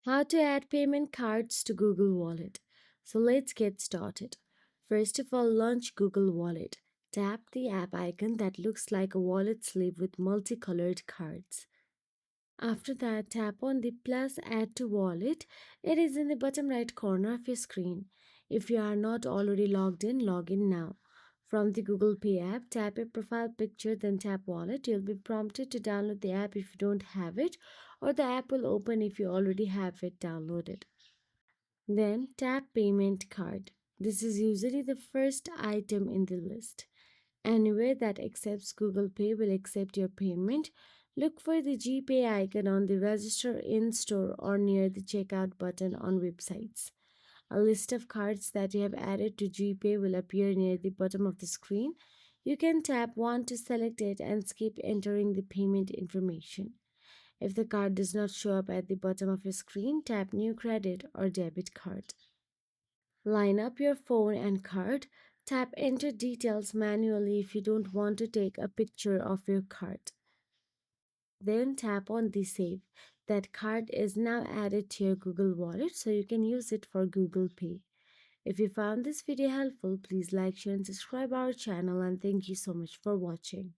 How to add payment cards to Google Wallet. So let's get started. First of all, launch Google Wallet. Tap the app icon that looks like a wallet sleeve with multicolored cards. After that, tap on the plus add to wallet. It is in the bottom right corner of your screen. If you are not already logged in, log in now. From the Google Pay app, tap your profile picture, then tap wallet. You'll be prompted to download the app if you don't have it, or the app will open if you already have it downloaded. Then tap payment card. This is usually the first item in the list. Anywhere that accepts Google Pay will accept your payment. Look for the GPay icon on the register in store or near the checkout button on websites. A list of cards that you have added to GPay will appear near the bottom of the screen. You can tap one to select it and skip entering the payment information. If the card does not show up at the bottom of your screen, tap New Credit or Debit Card. Line up your phone and card. Tap Enter Details manually if you don't want to take a picture of your card. Then tap on the Save. That card is now added to your Google Wallet so you can use it for Google Pay. If you found this video helpful, please like, share and subscribe our channel, and thank you so much for watching.